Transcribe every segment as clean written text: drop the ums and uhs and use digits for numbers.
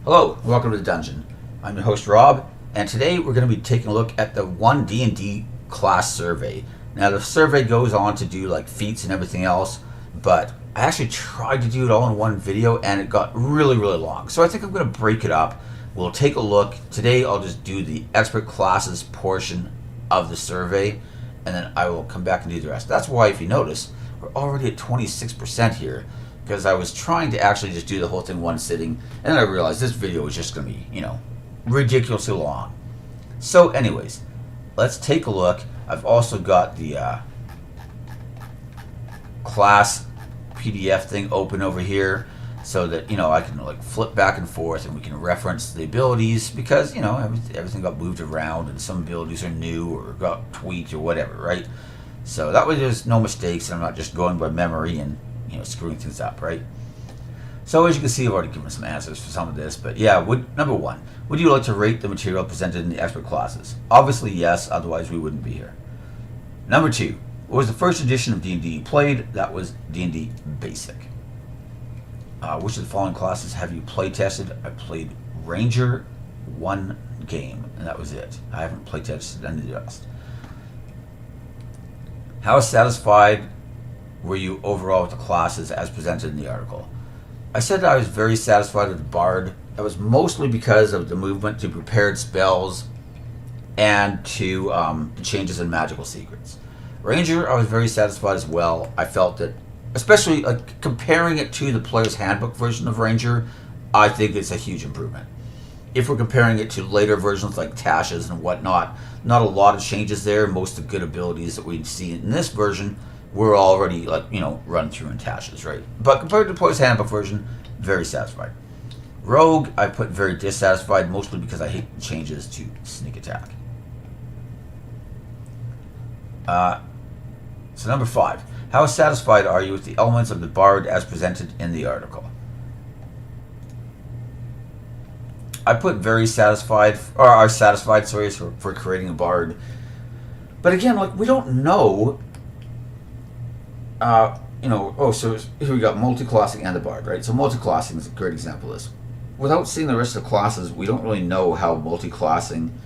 Hello, welcome to the dungeon. I'm your host Rob, and today we're going to be taking a look at the One D&D class survey. Now the survey goes on to do like feats and everything else, but I actually tried to do it all in one video and it got really long. So I think I'm going to break it up. We'll take a look. Today I'll just do the expert classes portion of the survey, and then I will come back and do the rest. That's why, if you notice, we're already at 26% here, because I was trying to actually just do the whole thing one sitting, and then I realized this video was just going to be, ridiculously long. So anyways, let's take a look. I've also got the class PDF thing open over here so that, I can like flip back and forth and we can reference the abilities, because, everything got moved around and some abilities are new or got tweaked or whatever, right? So that way there's no mistakes and I'm not just going by memory and screwing things up, right? So as you can see, I've already given some answers for some of this, but yeah, number one, would you like to rate the material presented in the expert classes? Obviously yes, otherwise we wouldn't be here. Number two, what was the first edition of D&D you played? That was D&D Basic. Which of the following classes have you play tested? I played Ranger one game, and that was it. I haven't play tested any of the rest. How satisfied were you overall with the classes as presented in the article? I said that I was very satisfied with the Bard. That was mostly because of the movement to prepared spells and to the changes in magical secrets. Ranger, I was very satisfied as well. I felt that, especially comparing it to the player's handbook version of Ranger, I think it's a huge improvement. If we're comparing it to later versions like Tasha's and whatnot, not a lot of changes there. Most of the good abilities that we see in this version were already run through in Tasha's, right? But compared to the player's handbook version, very satisfied. Rogue, I put very dissatisfied, mostly because I hate the changes to sneak attack. So number 5, how satisfied are you with the elements of the Bard as presented in the article? I put very satisfied, or are satisfied, sorry, for creating a Bard. But again, we don't know, so here we got multi-classing and the Bard, right? So multi-classing is a great example of this. Without seeing the rest of the classes, we don't really know how multi-classing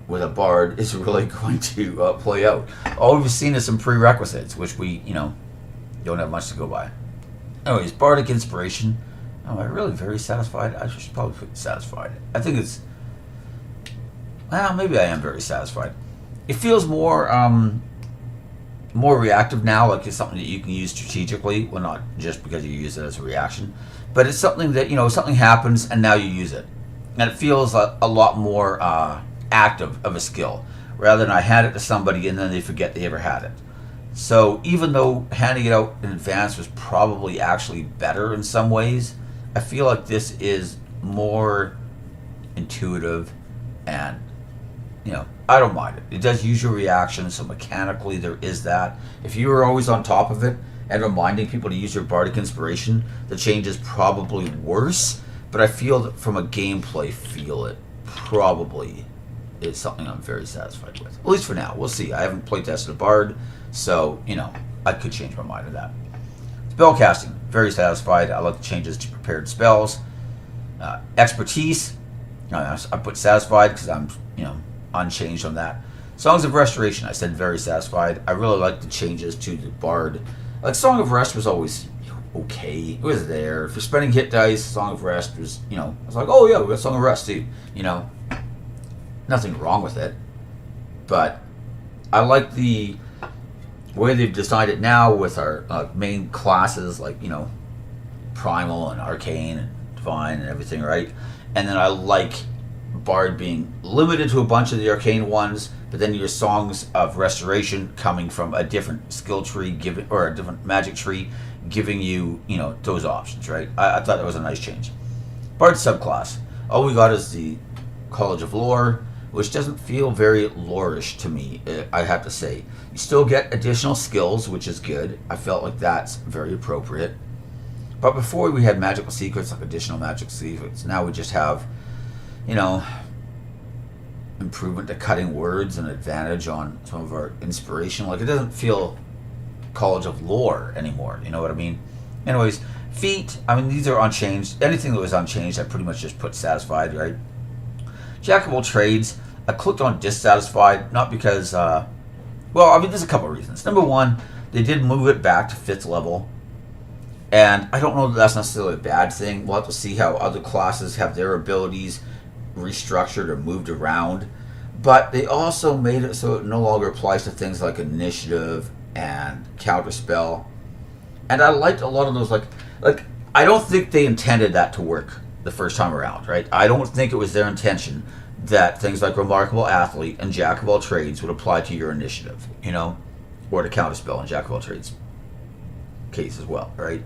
with a Bard is really going to play out. All we've seen is some prerequisites, which we, don't have much to go by. Anyways, Bardic Inspiration. Oh, I'm really very satisfied. I should probably put satisfied. I think it's, well, maybe I am very satisfied. It feels more reactive now, like it's something that you can use strategically. Well, not just because you use it as a reaction, but it's something that, something happens and now you use it. And it feels a lot more active of a skill, rather than I hand it to somebody and then they forget they ever had it. So even though handing it out in advance was probably actually better in some ways, I feel like this is more intuitive and, I don't mind it. It does use your reaction, so mechanically there is that. If you were always on top of it and reminding people to use your Bardic Inspiration, the change is probably worse, but I feel that from a gameplay feel, it probably is something I'm very satisfied with. At least for now. We'll see. I haven't play tested a Bard, so, I could change my mind on that. Spellcasting, very satisfied. I like the changes to prepared spells. Expertise, I put satisfied because I'm, unchanged on that. Songs of Restoration, I said very satisfied. I really like the changes to the Bard. Like Song of Rest was always okay. It was there. For spending hit dice, Song of Rest was, I was like, oh yeah, we got Song of Rest too. Nothing wrong with it. But I like the way they've designed it now with our main classes, like, Primal and Arcane and Divine and everything, right? And then I like Bard being limited to a bunch of the Arcane ones, but then your Songs of Restoration coming from a different skill tree, or a different magic tree, giving you, those options, right? I thought that was a nice change. Bard subclass. All we got is the College of Lore, which doesn't feel very lore-ish to me, I have to say. You still get additional skills, which is good. I felt like that's very appropriate. But before we had magical secrets, like additional magical secrets. Now we just have, improvement to cutting words and advantage on some of our inspiration. Like, it doesn't feel College of Lore anymore, you know what I mean? Anyways, Feat, I mean, these are unchanged. Anything that was unchanged, I pretty much just put satisfied, right? Jack of all trades, I clicked on dissatisfied, not because, well, I mean, there's a couple of reasons. Number one, they did move it back to 5th level. And I don't know that that's necessarily a bad thing. We'll have to see how other classes have their abilities restructured or moved around. But they also made it so it no longer applies to things like initiative and counterspell. And I liked a lot of those, like I don't think they intended that to work the first time around, right? I don't think it was their intention that things like Remarkable Athlete and Jack of all trades would apply to your initiative, you know, or to counterspell and Jack of all trades case as well, right?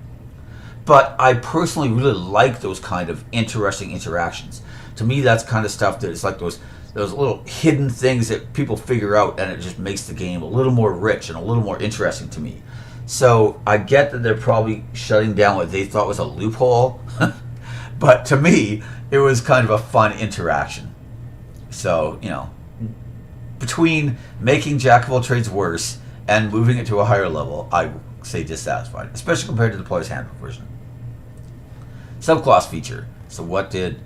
But I personally really like those kind of interesting interactions. To me, that's kind of stuff that is like those little hidden things that people figure out, and it just makes the game a little more rich and a little more interesting to me. So I get that they're probably shutting down what they thought was a loophole, but to me, it was kind of a fun interaction. So, you know, between making Jack of all trades worse and moving it to a higher level, I say dissatisfied, especially compared to the Player's Handbook version. Subclass feature. So what did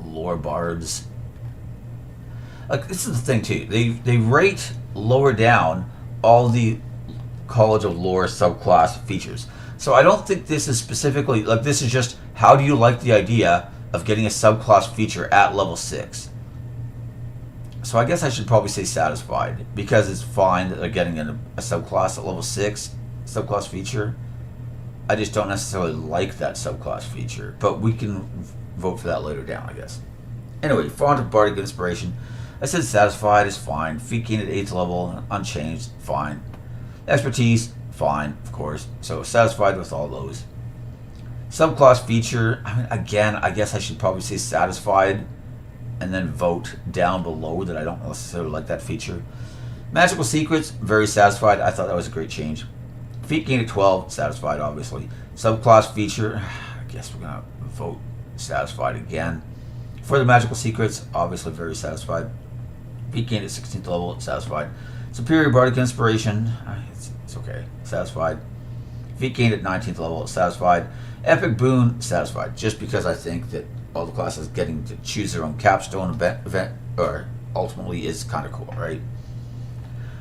lore bards... Like, this is the thing too. They rate lower down all the College of Lore subclass features. So I don't think this is specifically, like, this is just how do you like the idea of getting a subclass feature at level 6. So I guess I should probably say satisfied, because it's fine that they're getting a subclass at level 6 subclass feature. I just don't necessarily like that subclass feature, but we can vote for that later down, I guess. Anyway, font of Bardic Inspiration. I said satisfied is fine. Feat gain at 8th level, unchanged, fine. Expertise, fine, of course. So satisfied with all those. Subclass feature, I mean, again, I guess I should probably say satisfied and then vote down below that I don't necessarily like that feature. Magical Secrets, very satisfied. I thought that was a great change. Feat gain at 12, satisfied, obviously. Subclass feature, I guess we're going to vote satisfied again. For the Magical Secrets, obviously very satisfied. Feat gain at 16th level, satisfied. Superior Bardic Inspiration, it's okay, satisfied. Feat gain at 19th level, satisfied. Epic Boon, satisfied. Just because I think that all the classes getting to choose their own capstone event or ultimately is kind of cool, right?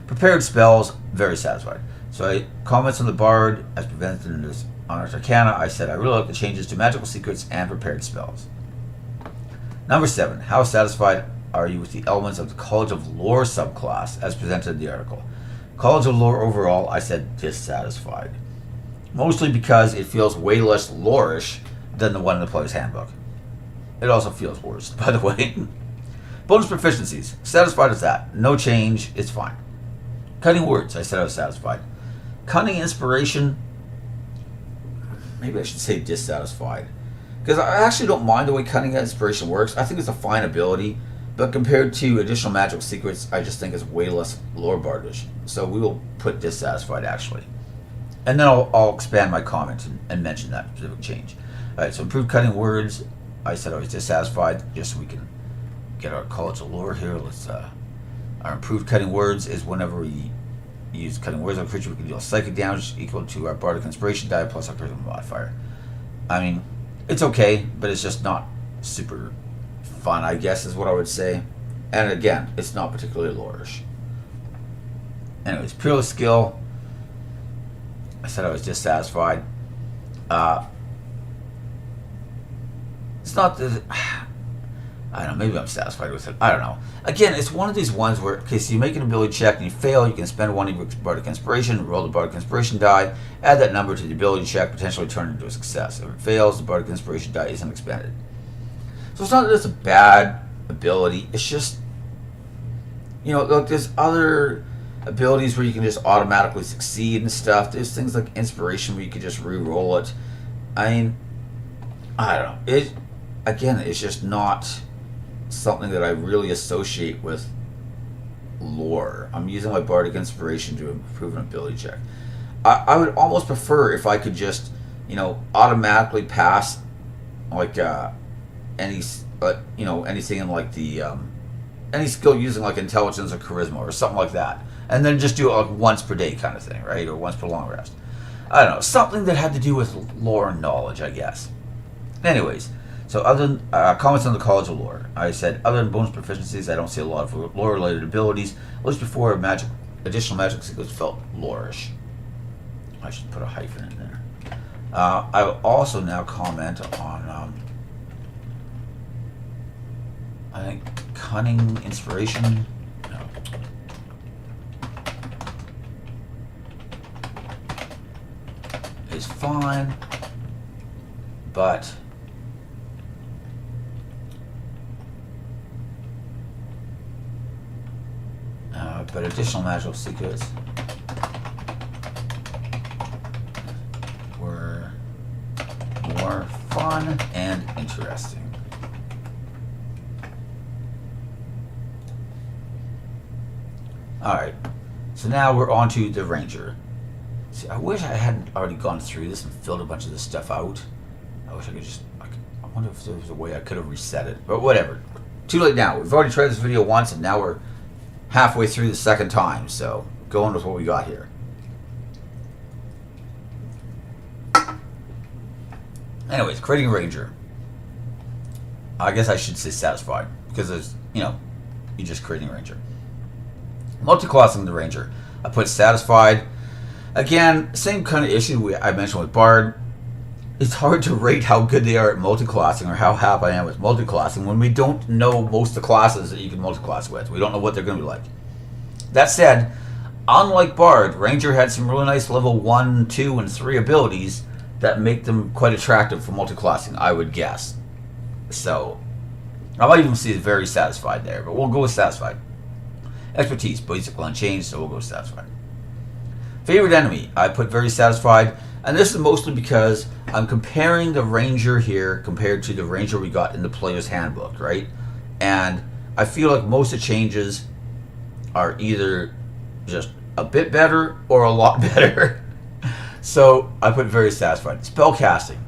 Prepared Spells, very satisfied. So I comments on the Bard as presented in this Honors Arcana. I said I really like the changes to Magical Secrets and Prepared Spells. Number 7, how satisfied are you with the elements of the College of Lore subclass as presented in the article? College of Lore overall, I said dissatisfied. Mostly because it feels way less lore-ish than the one in the Player's Handbook. It also feels worse, by the way. Bonus proficiencies, satisfied with that. No change, it's fine. Cunning words, I said I was satisfied. Cunning inspiration, maybe I should say dissatisfied. Because I actually don't mind the way Cunning Inspiration works. I think it's a fine ability, but compared to additional Magical Secrets, I just think it's way less lore bardish. So we will put dissatisfied, actually. And then I'll expand my comment and mention that specific change. Alright, so improved Cunning Words, I said I was dissatisfied, just so we can get our College of Lore here. Let's, our improved Cunning Words is whenever we use Cunning Words on a creature, we can deal psychic damage equal to our Bardic Inspiration die plus our charisma modifier. I mean, it's okay, but it's just not super fun, I guess, is what I would say. And again, it's not particularly lore-ish. Anyways, Peerless Skill, I said I was dissatisfied. It's not the... I don't know, maybe I'm satisfied with it. I don't know. Again, it's one of these ones where, okay, so you make an ability check and you fail, you can spend one of your Bardic Inspiration, roll the Bardic Inspiration die, add that number to the ability check, potentially turn it into a success. If it fails, the Bardic Inspiration die isn't expended. So it's not that it's a bad ability, it's just, you know, look, there's other abilities where you can just automatically succeed and stuff. There's things like Inspiration where you can just re-roll it. I mean, I don't know. Again, it's just not something that I really associate with lore. I'm using my Bardic Inspiration to improve an ability check. I would almost prefer if I could just, you know, automatically pass like anything in like the any skill using like intelligence or charisma or something like that, and then just do it like once per day kind of thing, right, or once per long rest. I don't know, something that had to do with lore and knowledge, I guess. Anyways, so other than comments on the College of Lore, I said other than bonus proficiencies, I don't see a lot of lore-related abilities. At least before additional magic skills felt lore-ish. I should put a hyphen in there. I will also now comment on, I think, cunning inspiration. No. Is fine, but additional magical secrets were more fun and interesting. Alright, so now we're on to the Ranger. See, I wish I hadn't already gone through this and filled a bunch of this stuff out. I wish I could just, I wonder if there was a way I could have reset it, but whatever. Too late now. We've already tried this video once and now we're halfway through the second time, so going with what we got here. Anyways, creating a Ranger. I guess I should say satisfied, because there's, you're just creating a Ranger. Multiclassing the Ranger. I put satisfied. Again, same kind of issue I mentioned with Bard. It's hard to rate how good they are at multiclassing or how happy I am with multiclassing when we don't know most of the classes that you can multiclass with. We don't know what they're going to be like. That said, unlike Bard, Ranger had some really nice level 1, 2, and 3 abilities that make them quite attractive for multiclassing, I would guess. So, I might even see it very satisfied there, but we'll go with satisfied. Expertise, basically unchanged, so we'll go with satisfied. Favorite enemy, I put very satisfied, and this is mostly because I'm comparing the Ranger here compared to the Ranger we got in the Player's Handbook, right? And I feel like most of the changes are either just a bit better or a lot better. So I put very satisfied. Spellcasting,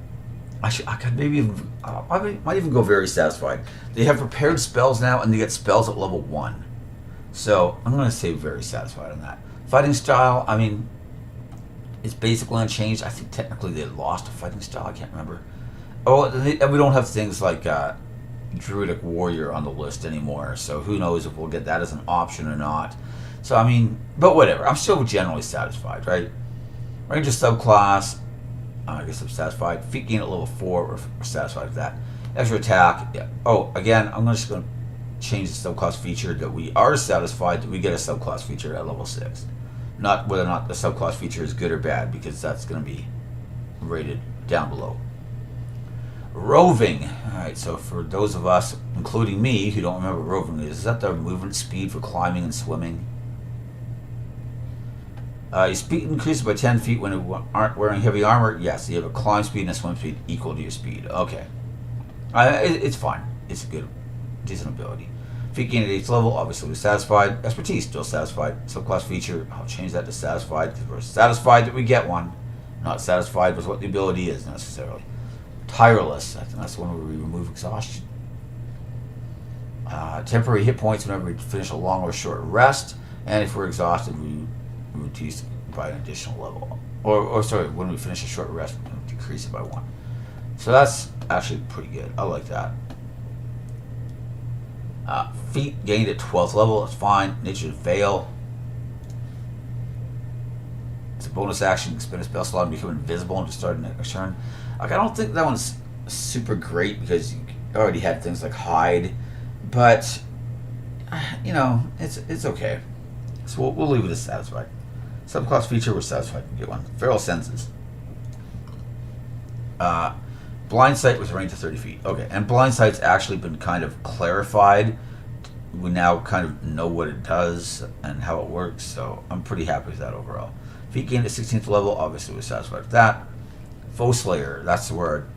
I could maybe even, I might even go very satisfied. They have prepared spells now, and they get spells at level 1. So I'm going to say very satisfied on that. Fighting style, I mean, it's basically unchanged. I think technically they lost a fighting style. I can't remember. Oh, and we don't have things like Druidic Warrior on the list anymore. So who knows if we'll get that as an option or not. So, I mean, but whatever. I'm still generally satisfied, right? Ranger subclass, I guess I'm satisfied. Feet gain at level 4, we're satisfied with that. Extra attack, yeah. Oh, again, I'm just going to change the subclass feature that we are satisfied that we get a subclass feature at level 6. Not whether or not the subclass feature is good or bad, because that's going to be rated down below. Roving. Alright, so for those of us, including me, who don't remember what roving is that the movement speed for climbing and swimming? Your speed increases by 10 feet when you aren't wearing heavy armor. Yes, you have a climb speed and a swim speed equal to your speed. Okay. It's fine. It's a good, decent ability. Feet gain at 8th level, obviously we're satisfied. Expertise, still satisfied. Subclass feature, I'll change that to satisfied because we're satisfied that we get one. Not satisfied with what the ability is necessarily. Tireless, I think that's the one where we remove exhaustion. Temporary hit points whenever we finish a long or short rest. And if we're exhausted, we reduce by an additional level. Or sorry, when we finish a short rest, we decrease it by 1. So that's actually pretty good. I like that. Feet gained at 12th level, that's fine. Nature to fail. It's a bonus action. You can spend a spell slot and become invisible and just start next turn. Like, I don't think that one's super great because you already had things like hide, but it's okay. So we'll leave it as satisfied. Subclass feature, we're satisfied to get one. Feral senses. Blind sight with range of 30 feet. Okay, and blind sight's actually been kind of clarified. We now kind of know what it does and how it works, so I'm pretty happy with that overall. Feet gained at 16th level, obviously we're satisfied with that. Foe Slayer, that's the word.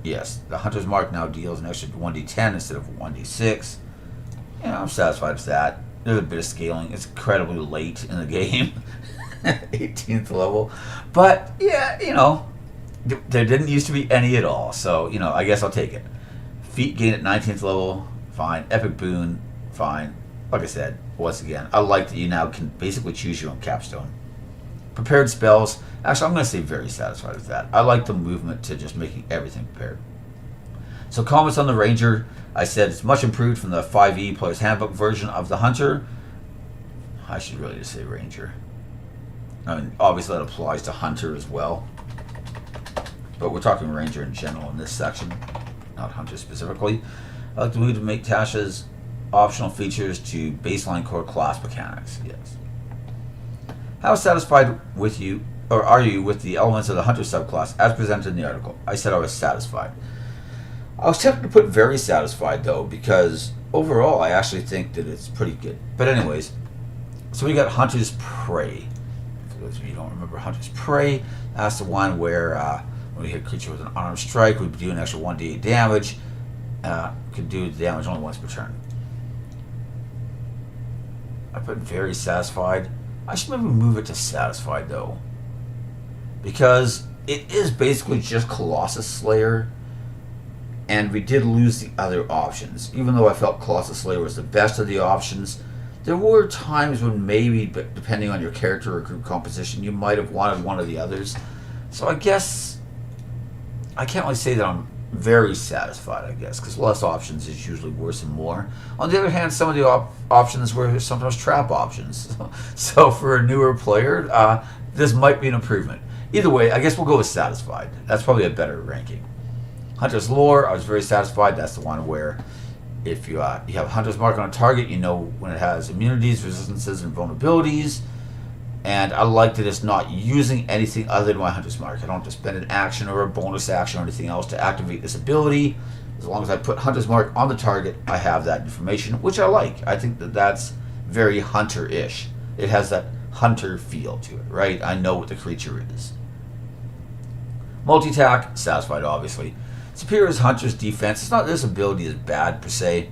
Yes, the Hunter's Mark now deals an extra 1d10 instead of 1d6. I'm satisfied with that. There's a bit of scaling. It's incredibly late in the game. 18th level. But, yeah, there didn't used to be any at all. So, I guess I'll take it. Feet gain at 19th level. Fine. Epic Boon. Fine. Like I said, once again, I like that you now can basically choose your own capstone. Prepared spells. Actually, I'm going to say very satisfied with that. I like the movement to just making everything prepared. So comments on the Ranger, I said it's much improved from the 5e Player's Handbook version of the Hunter. I should really just say Ranger. I mean, obviously that applies to Hunter as well. But we're talking Ranger in general in this section, not Hunter specifically. I like the move to make Tasha's optional features to baseline core class mechanics. Yes. How satisfied with you, or are you with the elements of the Hunter subclass as presented in the article? I said I was satisfied. I was tempted to put very satisfied though, because overall I actually think that it's pretty good. But anyways, so we got Hunter's Prey. For those of you who don't remember Hunter's Prey, that's the one where when we hit a creature with an unarmed strike, we'd do an extra 1d8 damage. Could do the damage only once per turn. I put very satisfied. I should maybe move it to satisfied though, because it is basically just Colossus Slayer, and we did lose the other options. Even though I felt Colossus Slayer was the best of the options, there were times when maybe, but depending on your character or group composition, you might have wanted one of the others. So I guess I can't really say that I'm very satisfied, I guess, because less options is usually worse and more. On the other hand, some of the options were sometimes trap options. So for a newer player, this might be an improvement. Either way, I guess we'll go with satisfied. That's probably a better ranking. Hunter's Lore, I was very satisfied. That's the one where if you have Hunter's Mark on a target, you know when it has immunities, resistances, and vulnerabilities. And I like that it's not using anything other than my Hunter's Mark. I don't have to spend an action or a bonus action or anything else to activate this ability. As long as I put Hunter's Mark on the target, I have that information, which I like. I think that that's very Hunter-ish. It has that Hunter feel to it, right? I know what the creature is. Multi-attack, satisfied obviously. Superior is Hunter's defense. It's not this ability is bad per se.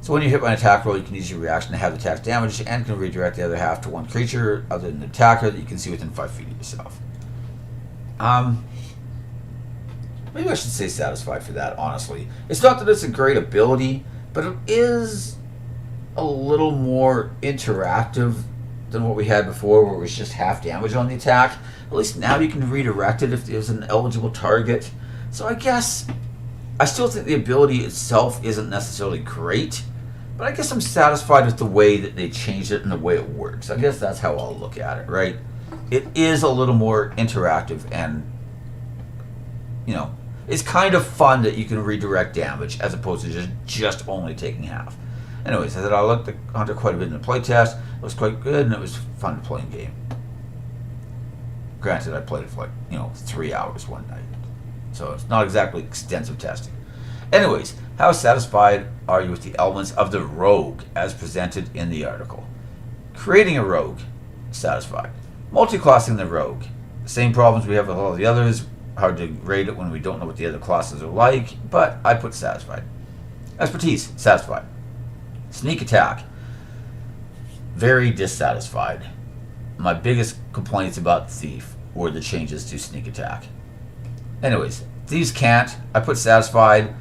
So when you hit by an attack roll, you can use your reaction to have the attack damage and can redirect the other half to one creature other than the attacker that you can see within 5 feet of yourself. Maybe I should say satisfied for that, honestly. It's not that it's a great ability, but it is a little more interactive than what we had before, where it was just half damage on the attack. At least now you can redirect it if there's an eligible target. So I guess I still think the ability itself isn't necessarily great, but I guess I'm satisfied with the way that they changed it and the way it works. I guess that's how I'll look at it, right? It is a little more interactive, and you know, it's kind of fun that you can redirect damage as opposed to just only taking half. Anyways, I said I liked the Hunter quite a bit in the playtest. It was quite good, and it was fun to play in game. Granted, I played it for 3 hours one night, so it's not exactly extensive testing. Anyways, how satisfied are you with the elements of the rogue as presented in the article? Creating a rogue, satisfied. Multi-classing the rogue, same problems we have with all the others. Hard to rate it when we don't know what the other classes are like, but I put satisfied. Expertise, satisfied. Sneak attack, very dissatisfied. My biggest complaints about Thief were the changes to sneak attack. Anyways, Thieves can't. I put satisfied.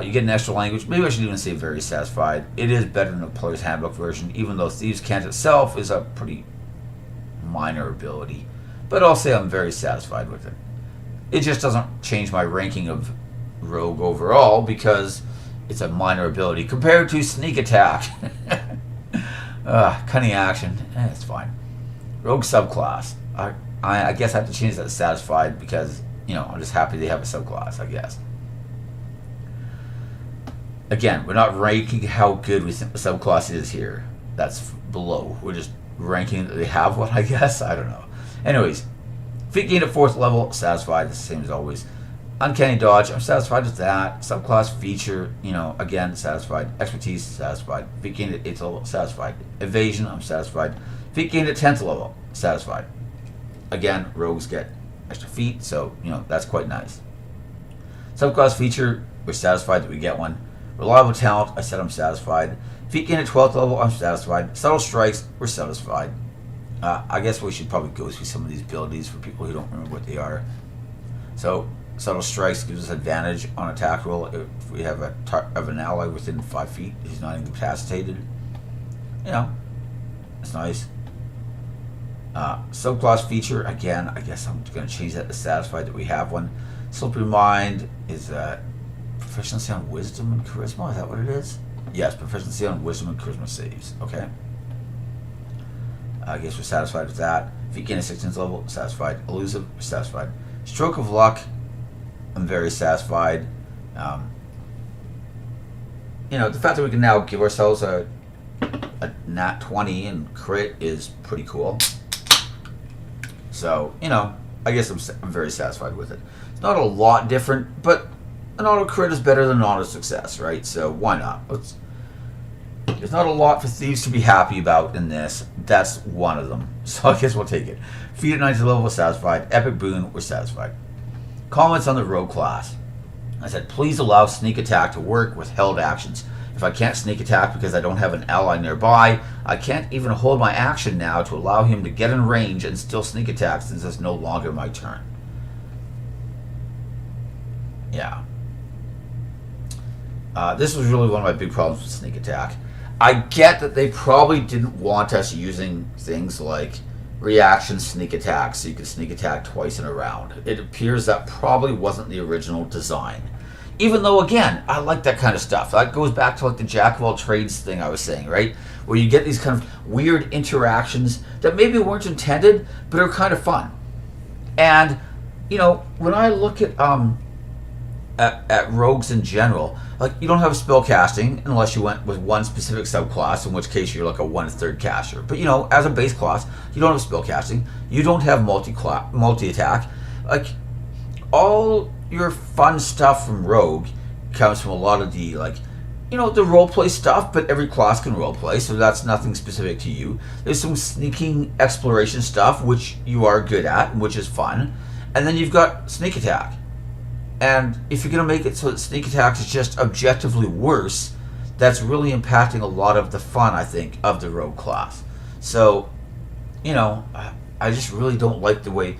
You get an extra language. Maybe I should even say very satisfied. It is better than the Player's Handbook version, even though Thieves Can't itself is a pretty minor ability. But I'll say I'm very satisfied with it. It just doesn't change my ranking of Rogue overall because it's a minor ability compared to Sneak Attack. Cunning Action. It's fine. Rogue subclass. I guess I have to change that to satisfied because, I'm just happy they have a subclass, I guess. Again, we're not ranking how good we think the subclass is here. That's below. We're just ranking that they have one, I guess. I don't know. Anyways, feat gained at 4th level, satisfied. It's the same as always. Uncanny Dodge, I'm satisfied with that. Subclass feature, again, satisfied. Expertise, satisfied. Feat gained at 8th level, satisfied. Evasion, I'm satisfied. Feat gained at 10th level, satisfied. Again, rogues get extra feet, so, that's quite nice. Subclass feature, we're satisfied that we get one. Reliable talent, I said I'm satisfied. Feat gained at 12th level, I'm satisfied. Subtle strikes, we're satisfied. I guess we should probably go through some of these abilities for people who don't remember what they are. So, subtle strikes gives us advantage on attack roll if we have an ally within 5 feet. He's not incapacitated. It's nice. Subclass feature, again, I guess I'm going to change that to satisfied that we have one. Slippery Mind is proficiency on wisdom and charisma. Is that what it is? Yes, proficiency on wisdom and charisma saves. Okay. I guess we're satisfied with that. If you gain a 16th level, satisfied. Elusive, satisfied. Stroke of luck, I'm very satisfied. The fact that we can now give ourselves a nat 20 and crit is pretty cool. So, I guess I'm very satisfied with it. It's not a lot different, but an auto crit is better than an auto success, right? So why not? There's not a lot for thieves to be happy about in this. That's one of them. So I guess we'll take it. Feat at 19th level, we're satisfied. Epic boon, we're satisfied. Comments on the rogue class. I said, please allow sneak attack to work with held actions. If I can't sneak attack because I don't have an ally nearby, I can't even hold my action now to allow him to get in range and still sneak attack since it's no longer my turn. Yeah. This was really one of my big problems with sneak attack. I get that they probably didn't want us using things like reaction sneak attack so you could sneak attack twice in a round. It appears that probably wasn't the original design. Even though, again, I like that kind of stuff. That goes back to like the jack of all trades thing I was saying, right? Where you get these kind of weird interactions that maybe weren't intended, but are kind of fun. And, when I look at rogues in general, like, you don't have spell casting unless you went with one specific subclass, in which case you're like a 1/3 caster. But as a base class, you don't have spell casting. You don't have multi attack. Like, all your fun stuff from rogue comes from a lot of the the roleplay stuff. But every class can roleplay, so that's nothing specific to you. There's some sneaking exploration stuff which you are good at, which is fun, and then you've got sneak attack. And if you're going to make it so that sneak attack is just objectively worse, that's really impacting a lot of the fun, I think, of the rogue class. So, I just really don't like the way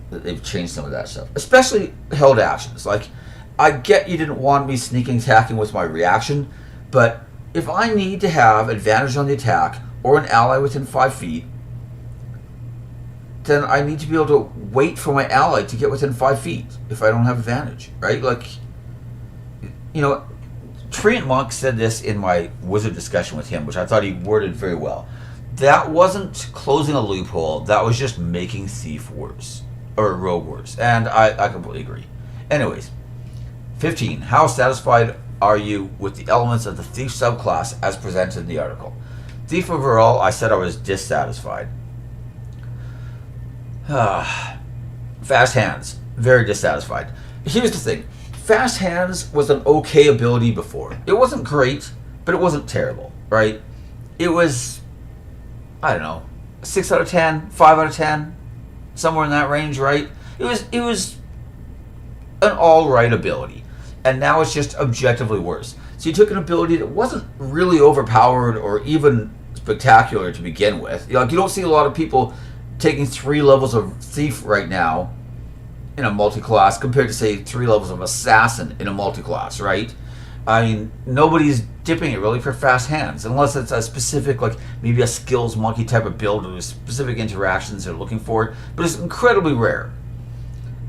that they've changed some of that stuff. Especially held actions. Like, I get you didn't want me sneaking attacking with my reaction, but if I need to have advantage on the attack or an ally within 5 feet, then I need to be able to wait for my ally to get within 5 feet if I don't have advantage, right? Like, Treant Monk said this in my wizard discussion with him, which I thought he worded very well. That wasn't closing a loophole, that was just making thief worse, or rogue worse, and I completely agree. Anyways, 15. How satisfied are you with the elements of the thief subclass as presented in the article? Thief overall, I said I was dissatisfied. Fast hands, very dissatisfied. Here's the thing. Fast hands was an okay ability before. It wasn't great, but it wasn't terrible, right? It was, I don't know, 6 out of 10, 5 out of 10, somewhere in that range, right? It was an alright ability. And now it's just objectively worse. So you took an ability that wasn't really overpowered or even spectacular to begin with. You don't see a lot of people taking 3 levels of thief right now in a multi-class compared to, say, 3 levels of assassin in a multi-class, right? I mean, nobody's dipping it really for fast hands unless it's a specific, like maybe a skills monkey type of build with specific interactions they're looking for, but it's incredibly rare.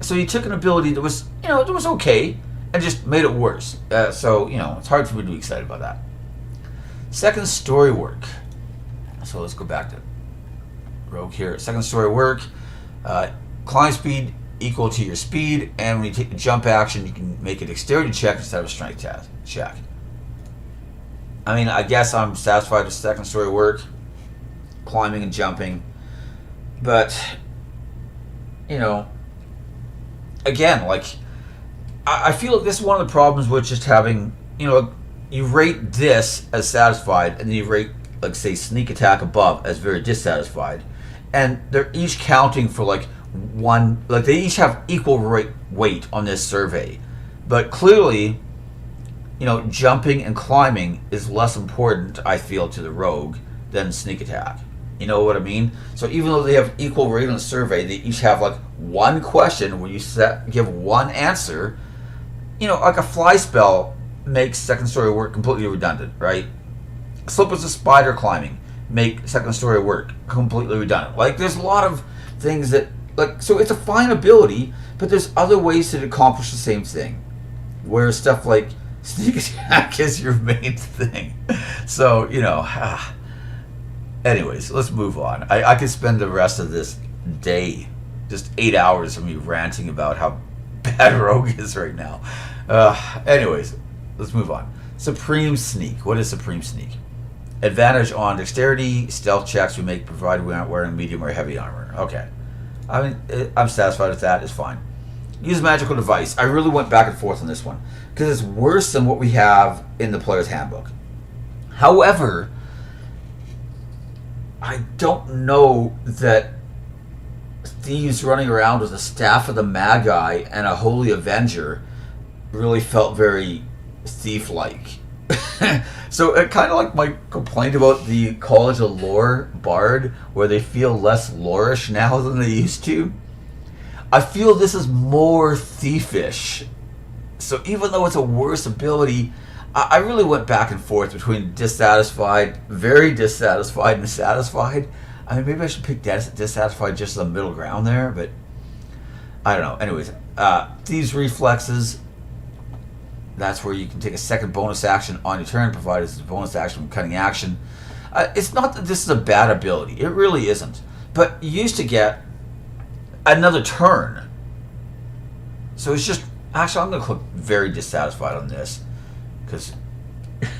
So you took an ability that was, it was okay and just made it worse. So, it's hard for me to be excited about that. Second story work. So let's go back to rogue here. Second story work. Climb speed equal to your speed, and when you take the jump action, you can make a dexterity check instead of a strength check. I mean, I guess I'm satisfied with second story work, climbing and jumping, but again, like I feel like this is one of the problems with just having, you rate this as satisfied, and then you rate, like, say, sneak attack above as very dissatisfied, and they're each counting for like one, like they each have equal weight on this survey, but clearly, jumping and climbing is less important, I feel, to the rogue than sneak attack. You know what I mean? So even though they have equal weight on the survey, they each have like one question where you give one answer. Like a fly spell makes second story work completely redundant, right? Slip was a spider climbing. make second story work completely redundant. Like, there's a lot of things that, like, so it's a fine ability, but there's other ways to accomplish the same thing. Where stuff like sneak attack is your main thing. So, anyways, let's move on. I could spend the rest of this day, just 8 hours of me ranting about how bad Rogue is right now. Anyways, let's move on. Supreme Sneak. What is Supreme Sneak? Advantage on dexterity, stealth checks we make provided we aren't wearing medium or heavy armor. Okay. I mean, I'm satisfied with that. It's fine. Use magical device. I really went back and forth on this one because it's worse than what we have in the player's handbook. However, I don't know that thieves running around with the staff of the Magi and a Holy Avenger really felt very thief-like. So it kind of like my complaint about the College of Lore Bard, where they feel less lore-ish now than they used to. I feel this is more thiefish. So even though it's a worse ability, I really went back and forth between dissatisfied, very dissatisfied, and satisfied. I mean, maybe I should pick dissatisfied just the middle ground there, but I don't know. Anyways, Thieves' Reflexes. That's where you can take a second bonus action on your turn, provided it's a bonus action from cutting action. It's not that this is a bad ability. It really isn't. But you used to get another turn. So it's just... Actually, I'm going to click very dissatisfied on this, because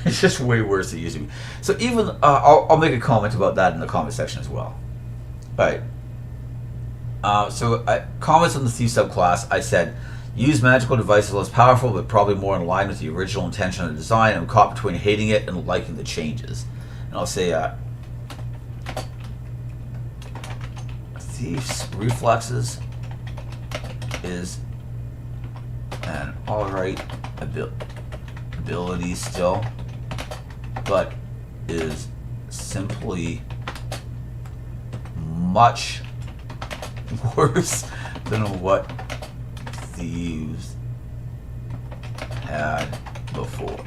it's just way worse than it used to be. So even... I'll make a comment about that in the comment section as well. Alright. Comments on the Thief subclass, I said... Use magical devices less powerful, but probably more in line with the original intention of the design. I'm caught between hating it and liking the changes. And I'll say, Thieves' Reflexes is an alright ability still, but is simply much worse than what Thieves had before.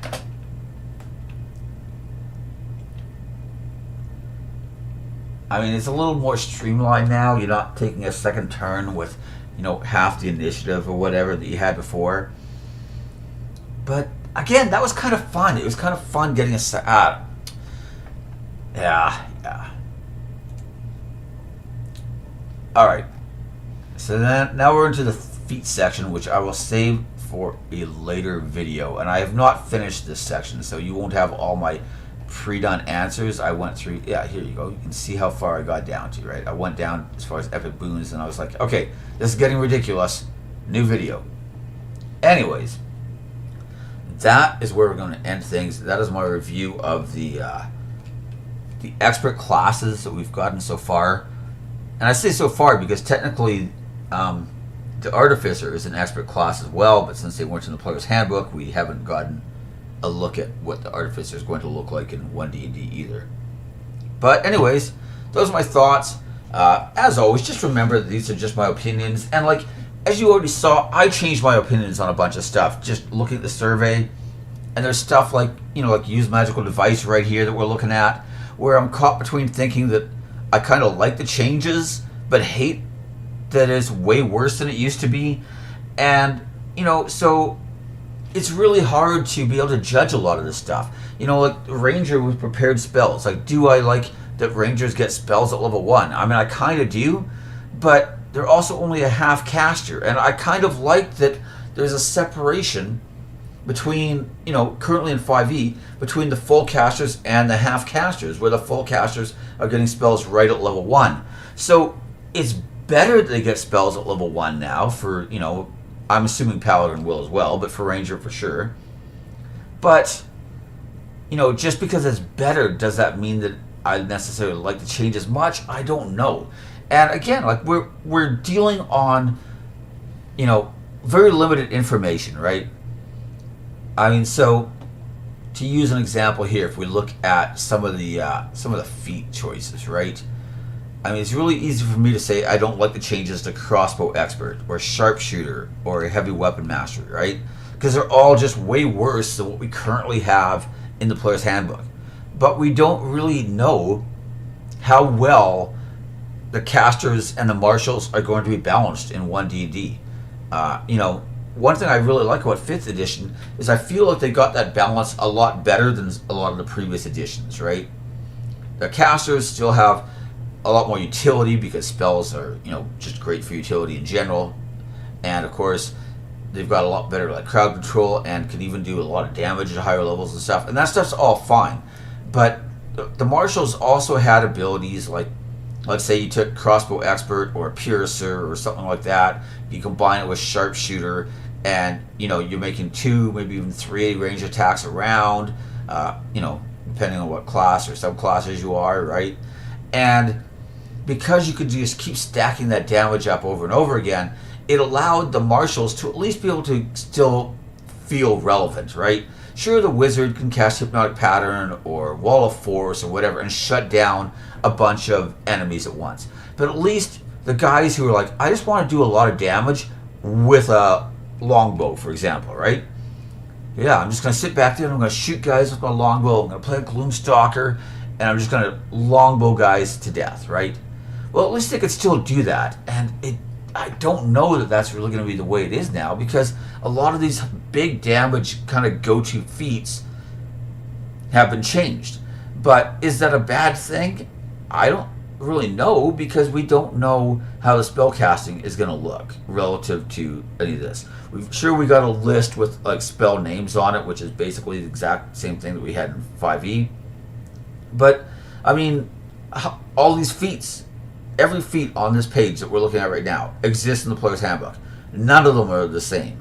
I mean, it's a little more streamlined now. You're not taking a second turn with, half the initiative or whatever that you had before. But again, that was kind of fun. It was kind of fun getting yeah. All right. So then now we're into the feat section, which I will save for a later video. And I have not finished this section, so you won't have all my pre-done answers. I went through, here you go. You can see how far I got down to, right? I went down as far as epic boons, and I was like, okay, this is getting ridiculous. New video. Anyways, that is where we're going to end things. That is my review of the expert classes that we've gotten so far. And I say so far because technically the Artificer is an expert class as well, but since they weren't in the player's handbook, we haven't gotten a look at what the Artificer is going to look like in One D&D either. But anyways, those are my thoughts. As always, just remember that these are just my opinions, and like as you already saw, I changed my opinions on a bunch of stuff just looking at the survey. And there's stuff like, like use magical device right here that we're looking at, where I'm caught between thinking that I kind of like the changes but hate that it's way worse than it used to be. And so it's really hard to be able to judge a lot of this stuff. Like Ranger with prepared spells. Like, do I like that Rangers get spells at level 1? I mean, I kind of do, but they're also only a half caster. And I kind of like that there's a separation between, currently in 5e, between the full casters and the half casters, where the full casters are getting spells right at level 1. So it's better that they get spells at level 1 now for, I'm assuming Paladin will as well, but for Ranger for sure. But, just because it's better, does that mean that I necessarily like the change as much? I don't know. And again, like we're dealing on, very limited information, right? I mean, so to use an example here, if we look at some of the feat choices, right? I mean, it's really easy for me to say I don't like the changes to crossbow expert or sharpshooter or heavy weapon master, right? Because they're all just way worse than what we currently have in the player's handbook. But we don't really know how well the casters and the marshals are going to be balanced in 1D&D. You know, one thing I really like about 5th edition is I feel like they got that balance a lot better than a lot of the previous editions, right? The casters still have a lot more utility because spells are, you know, just great for utility in general. And of course, they've got a lot better like crowd control and can even do a lot of damage at higher levels and stuff. And that stuff's all fine. But the marshals also had abilities like, let's say you took crossbow expert or piercer or something like that. You combine it with sharpshooter, and you know you're making 2, maybe even 3 range attacks around. You know, depending on what class or subclasses you are, right? And because you could just keep stacking that damage up over and over again, it allowed the marshals to at least be able to still feel relevant, right? Sure, the wizard can cast Hypnotic Pattern or Wall of Force or whatever and shut down a bunch of enemies at once. But at least the guys who are like, I just want to do a lot of damage with a longbow, for example, right? Yeah, I'm just going to sit back there and I'm going to shoot guys with my longbow. I'm going to play a Gloomstalker and I'm just going to longbow guys to death, right? Well, at least they could still do that. And I don't know that that's really going to be the way it is now, because a lot of these big damage kind of go-to feats have been changed. But is that a bad thing? I don't really know, because we don't know how the spellcasting is going to look relative to any of this. We got a list with like spell names on it, which is basically the exact same thing that we had in 5e. But I mean, all these feats, every feat on this page that we're looking at right now exists in the player's handbook. None of them are the same,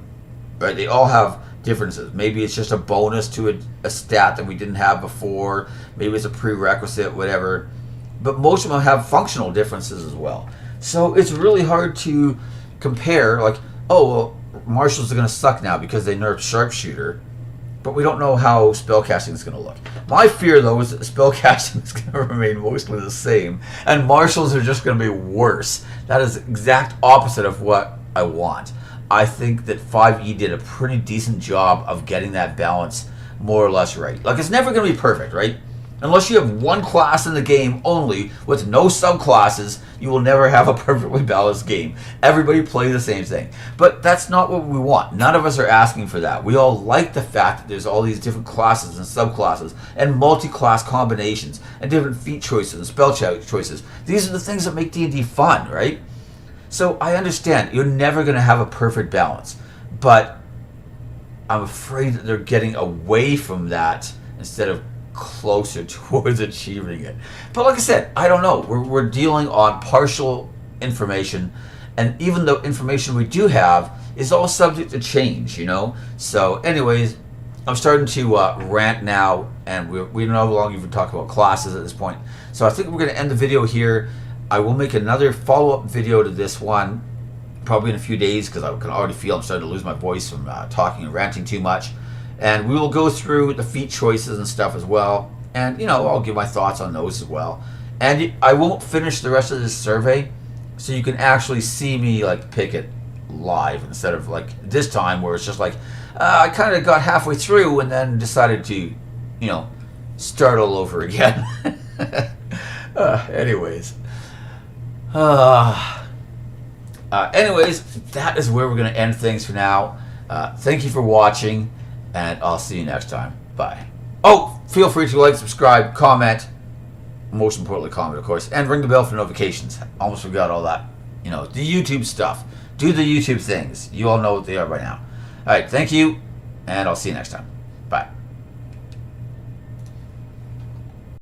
right? They all have differences. Maybe it's just a bonus to a stat that we didn't have before. Maybe it's a prerequisite, whatever. But most of them have functional differences as well. So it's really hard to compare, like, oh, well, marshals are going to suck now because they nerfed sharpshooter, but we don't know how spellcasting is going to look. My fear, though, is that spellcasting is going to remain mostly the same, and marshals are just going to be worse. That is the exact opposite of what I want. I think that 5e did a pretty decent job of getting that balance more or less right. Like, it's never going to be perfect, right? Unless you have one class in the game only with no subclasses, you will never have a perfectly balanced game. Everybody play the same thing. But that's not what we want. None of us are asking for that. We all like the fact that there's all these different classes and subclasses and multi-class combinations and different feat choices and spell choices. These are the things that make D&D fun, right? So I understand you're never going to have a perfect balance. But I'm afraid that they're getting away from that instead of closer towards achieving it. But like I said, I don't know. We're dealing on partial information, and even the information we do have is all subject to change, you know? So anyways, I'm starting to rant now, and we don't know how long you've been talking about classes at this point. So I think we're going to end the video here. I will make another follow-up video to this one probably in a few days, because I can already feel I'm starting to lose my voice from talking and ranting too much. And we will go through the feat choices and stuff as well. And, you know, I'll give my thoughts on those as well. And I won't finish the rest of this survey, so you can actually see me, like, pick it live instead of, like, this time where it's just like, I kind of got halfway through and then decided to, you know, start all over again. Anyways, that is where we're going to end things for now. Thank you for watching. And I'll see you next time. Bye. Oh, feel free to like, subscribe, comment. Most importantly, comment, of course. And ring the bell for notifications. Almost forgot all that. You know, the YouTube stuff. Do the YouTube things. You all know what they are by now. All right, thank you. And I'll see you next time.